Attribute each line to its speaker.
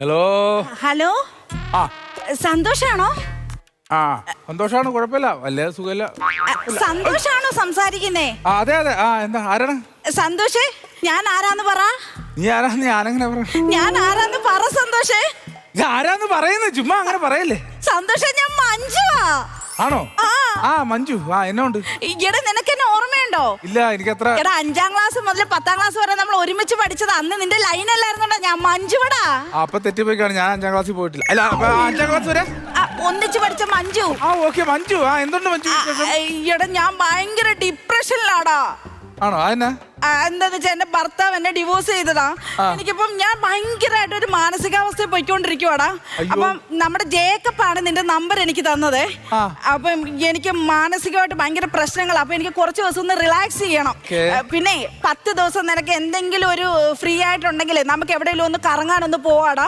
Speaker 1: Hello
Speaker 2: hello
Speaker 1: ആ
Speaker 2: സന്തോഷാണോ?
Speaker 1: ആ സന്തോഷാണ്, കുഴപ്പമില്ല, വലിയ സുഖമില്ല.
Speaker 2: സന്തോഷാണോ സംസാരിക്കുന്നേ?
Speaker 1: ആ അതെ അതെ. ആ എന്താ, ആരാണ്?
Speaker 2: സന്തോഷേ, ഞാൻ ആരാന്ന് പറ.
Speaker 1: നീ ആരാന്ന് ഞാനെങ്ങനെ പറ?
Speaker 2: ഞാൻ ആരാന്ന് പറ സന്തോഷേ.
Speaker 1: ഇത് ആരാന്ന് പറയുന്നത്? ചുമ്മാ അങ്ങനെ പറയല്ലേ.
Speaker 2: സന്തോഷേ, ഞാൻ മഞ്ജുവാ.
Speaker 1: ആണോ?
Speaker 2: ആ.
Speaker 1: ആ മഞ്ജു, ആ എന്നോണ്ട്.
Speaker 2: ഈയിടെ നിനക്ക് എന്നെ ഓർമ്മയുണ്ടോ?
Speaker 1: ഇല്ല, എനിക്കത്ര.
Speaker 2: എടാ 5ാം ക്ലാസ് മുതൽ 10ാം ക്ലാസ് വരെ നമ്മൾ ഒരുമിച്ച് പഠിച്ചത്. അന്ന് നിന്റെ ലൈൻ അല്ലായിരുന്നോടാ ഞാൻ മഞ്ജുവടാ.
Speaker 1: അപ്പൊ തെറ്റിപ്പോയിക്കാണ്, ഞാൻ 5ാം ക്ലാസ്സിൽ പോയിട്ടില്ല. അല്ല 5ാം ക്ലാസ് വരെ
Speaker 2: ഒന്നിച്ച് പഠിച്ച മഞ്ജു.
Speaker 1: ആ ഓക്കെ മഞ്ജു. ആ എന്തുണ്ട് മഞ്ജു വിശേഷം?
Speaker 2: ഈയിടെ ഞാൻ ഭയങ്കര ഡിപ്രഷനിലാടാ.
Speaker 1: ആണോ? അതെന്നാ?
Speaker 2: എന്താന്ന് വെച്ചാൽ എന്റെ ഭർത്താവ് എന്നെ ഡിവോഴ്സ് ചെയ്തതാ. എനിക്കിപ്പം ഞാൻ ഭയങ്കരമായിട്ട് ഒരു മാനസികാവസ്ഥയിൽ പോയിക്കൊണ്ടിരിക്കുവാടാ. അപ്പം നമ്മുടെ ജേക്കപ്പാണ് നിന്റെ നമ്പർ എനിക്ക് തന്നത്. അപ്പം എനിക്ക് മാനസികമായിട്ട് ഭയങ്കര പ്രശ്നങ്ങളാണ്. അപ്പൊ എനിക്ക് കുറച്ച് ദിവസം ഒന്ന് റിലാക്സ് ചെയ്യണം. പിന്നെ 10 ദിവസം നിനക്ക് എന്തെങ്കിലും ഒരു ഫ്രീ ആയിട്ടുണ്ടെങ്കിൽ നമുക്ക് എവിടെയെങ്കിലും ഒന്ന് കറങ്ങാനൊന്ന് പോവാടാ.